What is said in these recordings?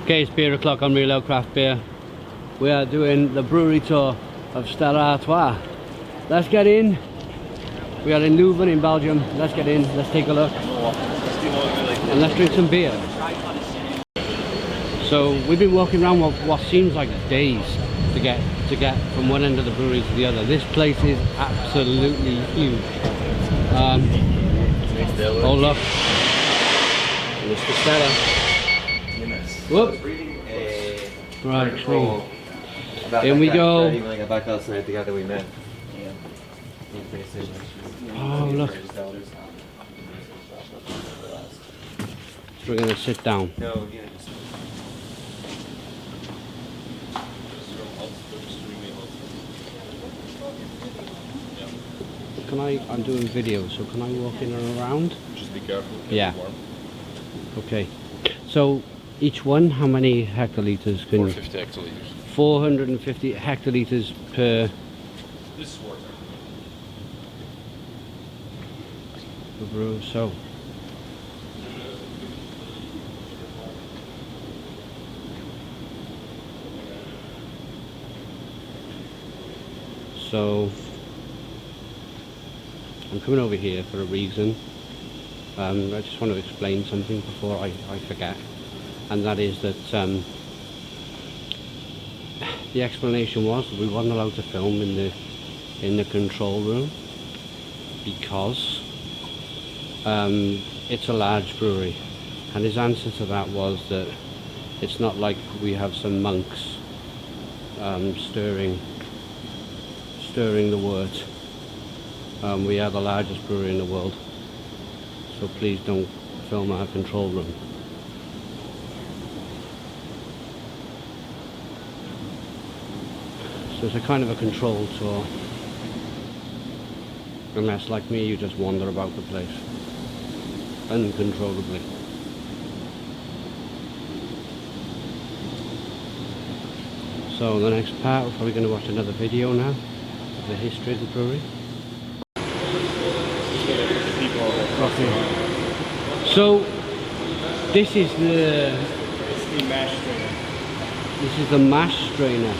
Okay, it's beer o'clock on Real Ale Craft Beer. We are doing the brewery tour of Stella Artois. Let's get in. We are in Leuven in Belgium. Let's get in, let's take a look. And let's drink some beer. So we've been walking around what seems like days to get from one end of the brewery to the other. This place is absolutely huge. Oh look, Mr. Stella. Whoop. Right, cool. In we go. Back last night together we met. Oh look. So we're gonna sit down. I'm doing video, so can I walk in and around? Just be careful. Yeah. Okay. So each one, how many hectolitres can? 450 hectolitres. 450 hectolitres per. This is water. Brew. So. So. I'm coming over here for a reason. I just want to explain something before I forget, and that is that the explanation was that we weren't allowed to film in the control room because it's a large brewery, and his answer to that was that it's not like we have some monks stirring the wort. We are the largest brewery in the world, so please don't film our control room. So it's a kind of a control tour, unless like me you just wander about the place uncontrollably. So the next part, we're probably going to watch another video now of the history of the brewery. Okay. So this is the mash strainer. This is the mash strainer.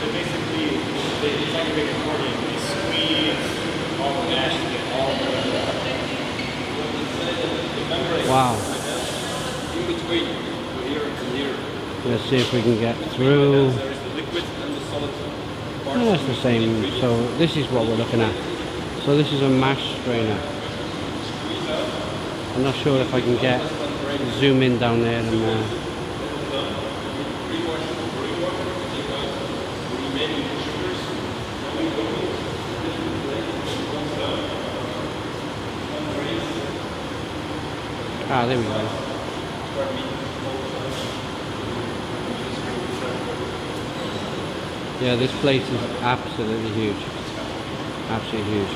So basically, it's like a big accordion. They squeeze all the mash to get all the Wow. In between, here and here. Let's see if we can get through. There's the liquid and the solid. Oh, that's the same. So this is what we're looking at. So this is a mash strainer. I'm not sure if I can zoom in down there and there we go. Yeah, this place is absolutely huge. Absolutely huge.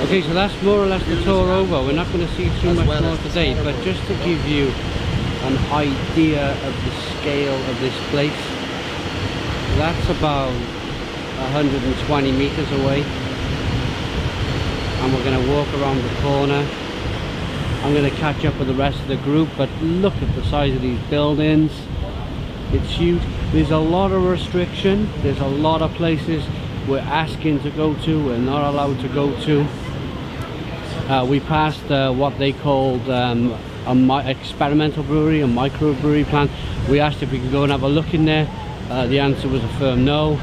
Okay, so that's more or less the tour over. We're not going to see too much more today, but just to give you an idea of the scale of this place, that's about 120 meters away. And we're going to walk around the corner. I'm going to catch up with the rest of the group, but look at the size of these buildings. It's huge. There's a lot of restriction. There's a lot of places we're asking to go to, we're not allowed to go to. We passed what they called experimental brewery, a microbrewery plant. We asked if we could go and have a look in there. The answer was a firm no.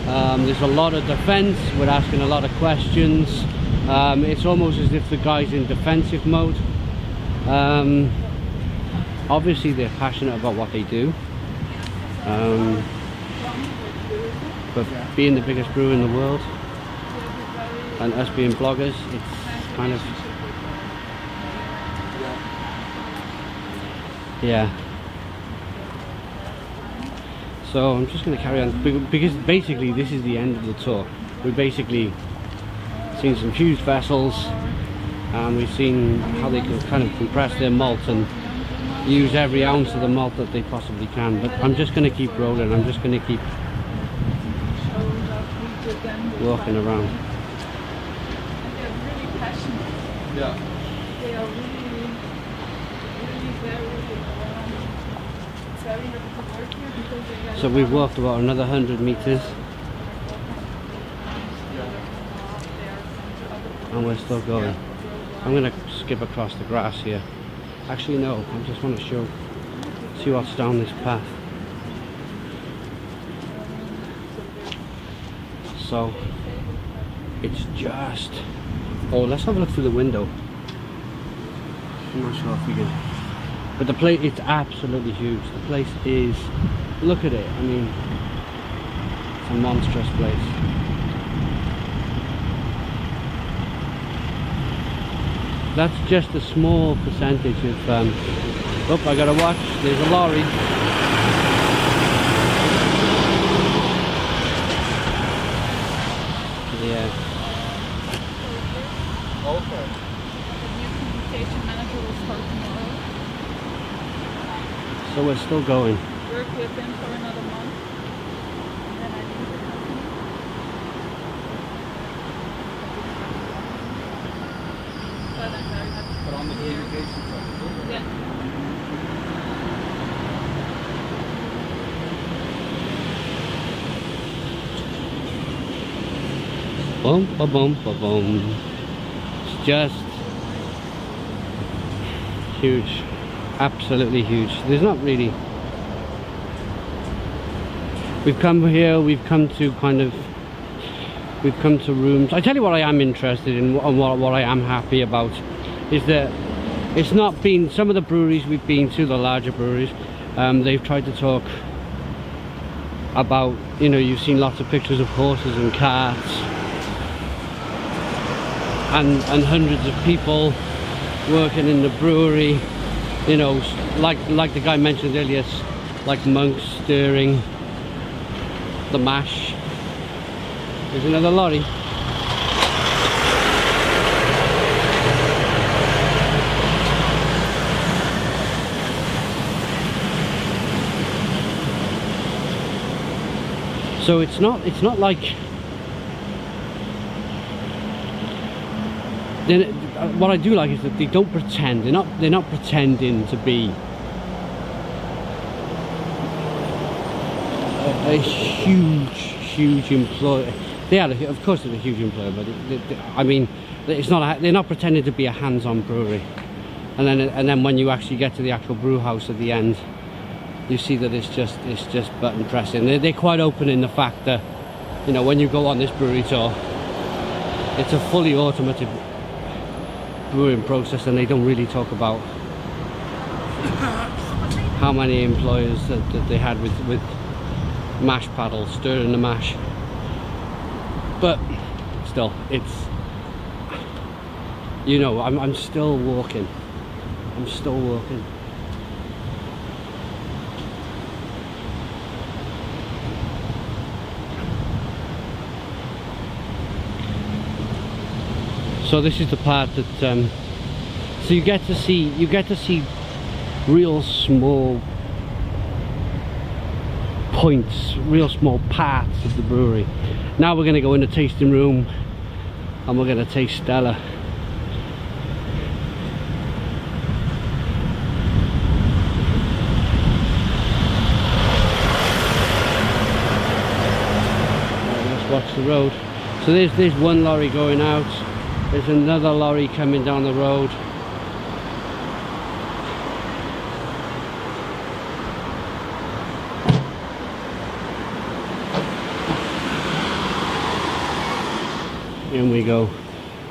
There's a lot of defense. We're asking a lot of questions. It's almost as if the guy's in defensive mode. Obviously they're passionate about what they do, but being the biggest brewer in the world and us being bloggers, it's kind of, yeah. So I'm just going to carry on because basically this is the end of the tour. We've basically seen some huge vessels, and we've seen how they can kind of compress their malt and use every ounce of the malt that they possibly can. But I'm just going to keep rolling. I'm just going to keep walking around. And they're really passionate. Yeah. They are really, really very, it's very happy to work here because they got So we've walked about another 100 meters and we're still going. I'm going to skip across the grass here. Actually no, I just want to see what's down this path. So it's just, oh, let's have a look through the window. I'm not sure if we can, but the place, it's absolutely huge. The place is, look at it, I mean, it's a monstrous place. That's just a small percentage of, oh, I gotta watch, there's a lorry. Yeah. Okay. The new communication manager will start tomorrow. So we're still going. Work with him for another month. And then I leave the company. But I'm very happy. But on the communication side. Yeah. Boom, ba boom, ba boom. It's just huge, absolutely huge. There's not really. We've come here. We've come to rooms. I tell you what I am interested in, and what I am happy about, is that it's not been some of the breweries we've been to, the larger breweries. They've tried to talk about, you know, you've seen lots of pictures of horses and carts. And hundreds of people working in the brewery, you know, like the guy mentioned earlier, like monks stirring the mash. There's another lorry. So it's not like what I do like is that they don't pretend. They're not pretending to be a huge employer. They are, of course, they're a huge employer, but I mean, it's not. They're not pretending to be a hands-on brewery. And then when you actually get to the actual brew house at the end, you see that it's just button pressing. They're quite open in the fact that, you know, when you go on this brewery tour, it's a fully automated brewing process, and they don't really talk about how many employers that they had with mash paddles stirring the mash. But still, it's, you know, I'm still walking. I'm still walking. So this is the part that so you get to see real small points, real small parts of the brewery. Now we're going to go in the tasting room and we're going to taste Stella. Right, let's watch the road. So there's one lorry going out. There's another lorry coming down the road. In we go.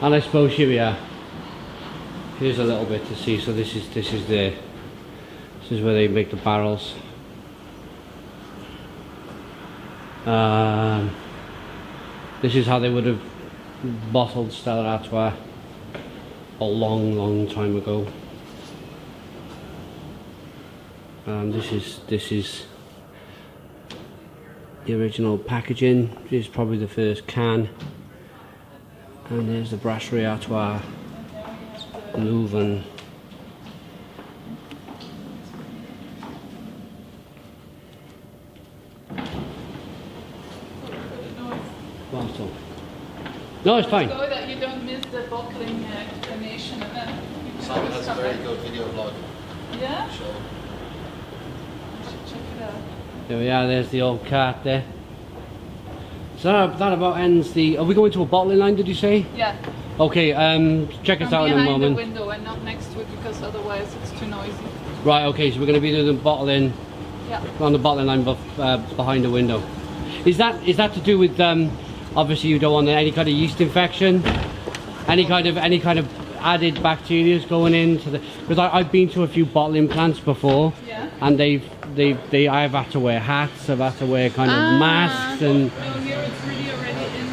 And I suppose here we are. Here's a little bit to see. So this is where they make the barrels. This is how they would have bottled Stella Artois a long time ago. This is the original packaging. This is probably the first can. And there's the Brasserie Artois Leuven. Bottle. No, it's fine. So that you don't miss the bottling explanation and then you can Simon always has a come very back. good video blog Yeah? show. You should check it out. There we are, there's the old cart there. So that about ends the... Are we going to a bottling line, did you say? Yeah. Okay, check us out in a behind moment. the window and not next to it because otherwise it's too noisy. Right, okay, so we're going to be doing the bottling Yeah. on the bottling line behind the window. Is that to do with obviously you don't want any kind of yeast infection, any kind of added bacteria going into the, because I've been to a few bottling plants before, Yeah. and I've had to wear hats, I've had to wear kind of masks and. No, here it's really already in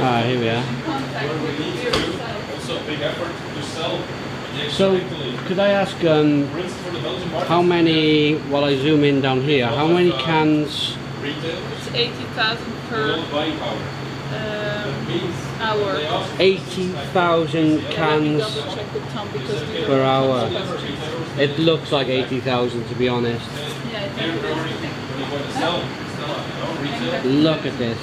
Ah, here we are. contact with the beer itself. Also a big effort to sell the So extractly. could I ask For instance, for the Belgian market, how many? While I zoom in down here, how many cans? retail It's 80,000 a per little buying power. Means hour. they ask 80,000 Let me cans double check with Tom because we per hour. Yeah, It looks like 80,000 to be honest. it here definitely already is. when you go to sell, retail, Look at this.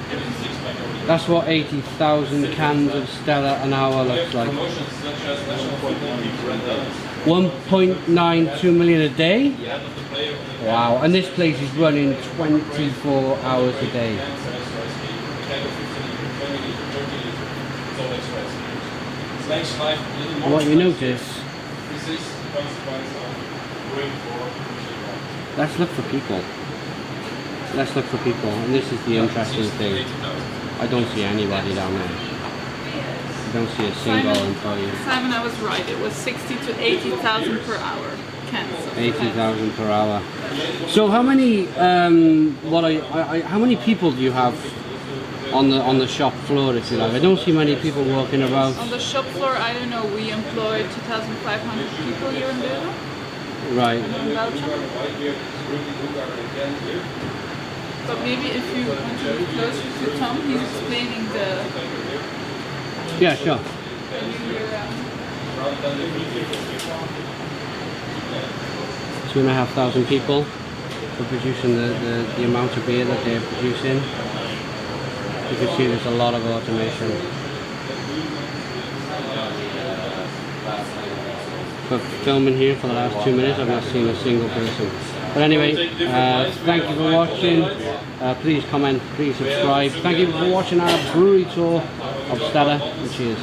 give it a six-pack already. That's what 80,000 cans of Stella an hour looks like. Promotions such as national football league rentals. 1.92 million a day? The end of the player. Wow, and this place is running 24 hours a day. What you notice, This is the consequence of going for let's look for people. Let's look for people, and this is the interesting thing. I don't see anybody down there. I don't see a single employee. Simon, I was right. It was 60 to 80,000 per hour. Cans. of 80,000 per hour. So how many how many people do you have on the shop floor, if you like? I don't see many people walking about. On the shop floor, I don't know. We employ 2,500 people here in Leuven, Right. in Belgium. But maybe if you want to look closer to Tom, he's explaining the. Yeah, sure. Your, 2,500 people for producing the amount of beer that they're producing. You can see there's a lot of automation. For filming here for the last 2 minutes, I've not seen a single person. But anyway, thank you for watching. Please comment, please subscribe. Thank you for watching our brewery tour of Stella, and cheers.